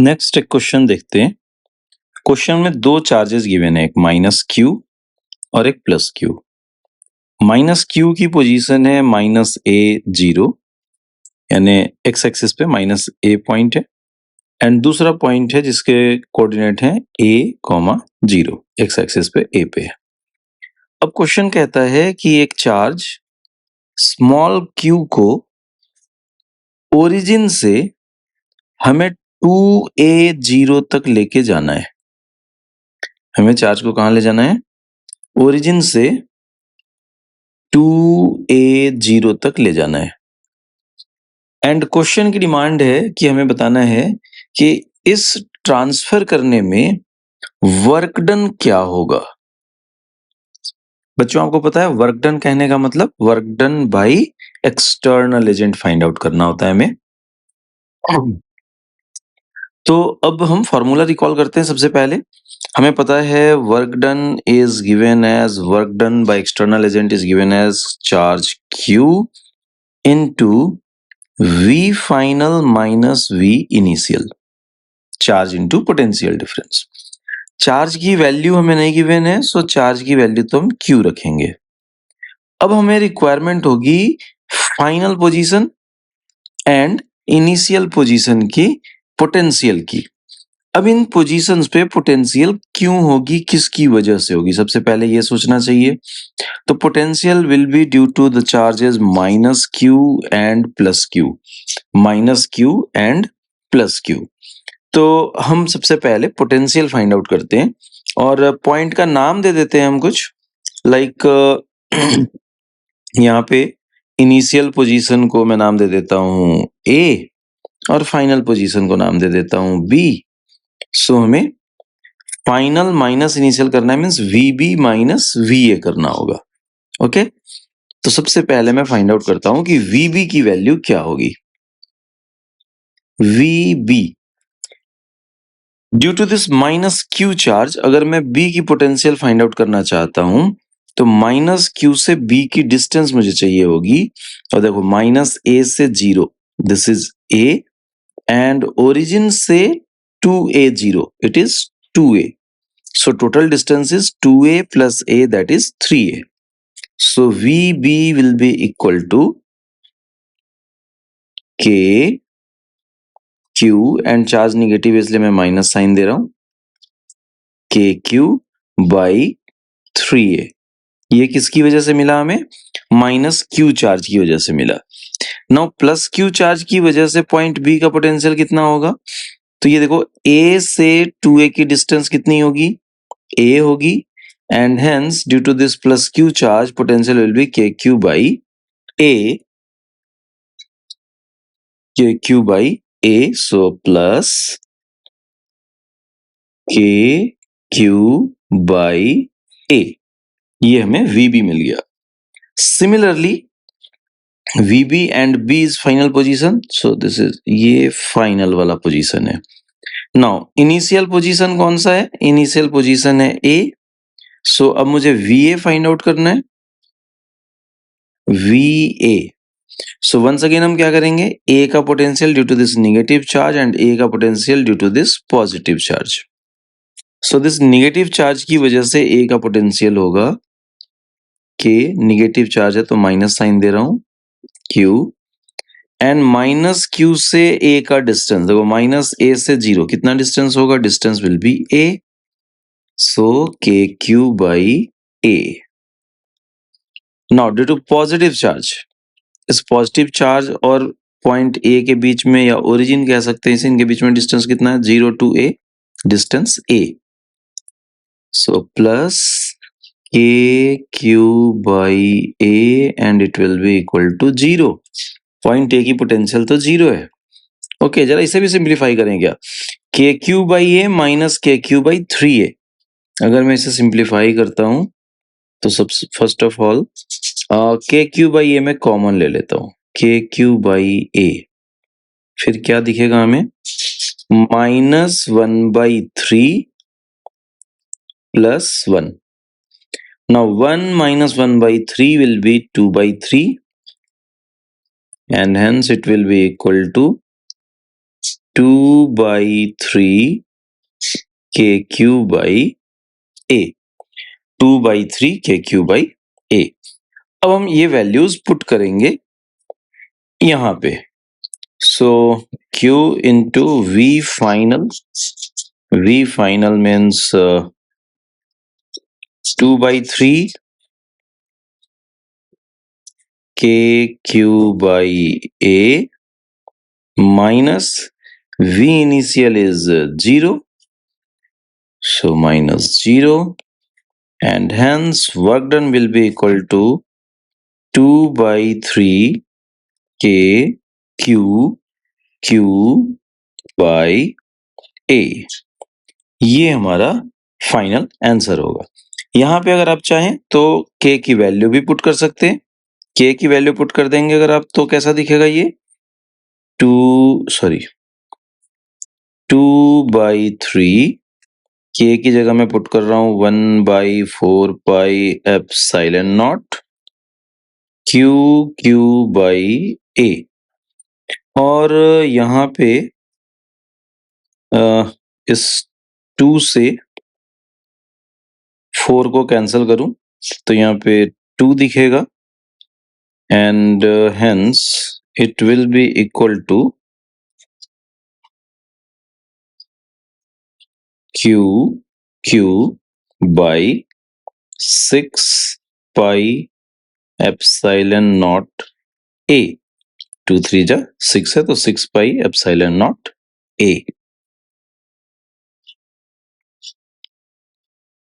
Next एक question देखते हैं। क्वेश्चन में दो चार्जेस गिवन है, एक माइनस क्यू और एक प्लस क्यू। माइनस क्यू की पोजीशन है माइनस ए जीरो, यानी एक्स एक्सिस पे माइनस ए पॉइंट है, एंड दूसरा पॉइंट है जिसके कोऑर्डिनेट है ए कॉमा जीरो, एक्स एक्सिस पे ए पे है। अब क्वेश्चन कहता है कि एक चार्ज स्मॉल क्यू को ओरिजिन से हमें 2a0 तक लेके जाना है। हमें चार्ज को कहां ले जाना है? ओरिजिन से 2a0 तक ले जाना है। एंड क्वेश्चन की डिमांड है कि हमें बताना है कि इस ट्रांसफर करने में वर्क डन क्या होगा। बच्चों, आपको पता है वर्क डन कहने का मतलब work done by external agent find out करना होता है हमें। तो अब हम फॉर्मूला रिकॉल करते हैं। सबसे पहले हमें पता है work done is given as work done by external agent is given as charge Q into V final minus V initial, charge into potential difference. Charge की वैल्यू हमें नहीं गिवन है, सो चार्ज की वैल्यू तो हम Q रखेंगे। अब हमें रिक्वायरमेंट होगी final position and initial position की पोटेंशियल की। अब इन पोजीशंस पे पोटेंशियल क्यों होगी, किसकी वजह से होगी, सबसे पहले ये सोचना चाहिए। तो potential will be due to the charges minus Q and plus Q, minus Q and plus Q. तो हम सबसे पहले पोटेंशियल फाइंड आउट करते हैं और पॉइंट का नाम दे देते हैं हम कुछ, लाइक यहाँ पे इनिशियल पोजीशन को मैं नाम दे देता हूँ ए और फाइनल पोजीशन को नाम दे देता हूँ बी। सो हमें फाइनल माइनस इनिशियल करना है, मीन्स VB माइनस VA करना होगा। ओके, तो सबसे पहले मैं फाइंड आउट करता हूं कि VB की वैल्यू क्या होगी। VB due to this minus Q charge, अगर मैं B की पोटेंशियल फाइंड आउट करना चाहता हूं तो माइनस Q से B की डिस्टेंस मुझे चाहिए होगी। और देखो माइनस A से 0, this is A, and origin से 2A0, it is 2A। So total distance is 2A plus A, that is 3A. So VB will be equal to K Q, and charge negative इसलिए मैं minus sign दे रहा हूं, KQ by 3A। ये किसकी वजह से मिला हमें? माइनस Q चार्ज की वजह से मिला। नाउ प्लस Q चार्ज की वजह से पॉइंट B का पोटेंशियल कितना होगा? तो ये देखो A से 2A की डिस्टेंस कितनी होगी? A होगी, and hence due to this plus Q charge potential will be KQ by A, KQ by A, so plus KQ by A, ये हमें VB मिल गया। Similarly VB and B is final position, so this is ये final वाला position है। Now initial position कौन सा है? Initial position है A, सो अब मुझे VA फाइंड आउट करना है, VA। सो वंस अगेन हम क्या करेंगे, A का potential due to this negative charge and A का potential due to this positive charge. So this negative charge की वजह से A का पोटेंशियल होगा K, नेगेटिव चार्ज है तो माइनस साइन दे रहा हूं Q, एंड माइनस Q से A का डिस्टेंस, देखो माइनस A से 0 कितना डिस्टेंस होगा? Distance will be A, so KQ by A। Now due to positive charge, इस पॉजिटिव चार्ज और पॉइंट ए के बीच में, या ओरिजिन कह सकते हैं इसे, इनके बीच में डिस्टेंस कितना है? 0 to A, distance A। So plus KQ by A and it will be equal to 0। Point A की पोटेंशियल तो 0 है। ओके, जरा इसे भी सिंप्लीफाई करें क्या? KQ by A minus KQ by 3A। अगर मैं इसे सिंप्लीफाई करता हूं तो सब first of all KQ by A में कॉमन ले लेता हूं, KQ by A, फिर क्या दिखेगा हमें? Minus 1/3 plus 1। Now 1 minus 1/3 will be 2/3, and hence it will be equal to 2/3 KQ by A, 2/3 KQ by A। अब हम ये वैल्यूज पुट करेंगे यहाँ पे। So Q into V final means 2/3 KQ by A minus V initial is 0, so minus 0, and hence work done will be equal to 2/3 KQ by A। ये हमारा final answer होगा। यहाँ पे अगर आप चाहें तो K की वैल्यू भी पुट कर सकते हैं। K की वैल्यू पुट कर देंगे अगर आप, तो कैसा दिखेगा ये 2/3 K की जगह मैं पुट कर रहा हूं 1/4 pi epsilon not Q by A। और यहाँ पे इस 2 से 4 को कैंसिल करूं तो यहाँ पे 2 दिखेगा, and hence it will be equal to Q by 6 pi epsilon naught A। 2 3 जा 6 है तो 6 pi epsilon naught A।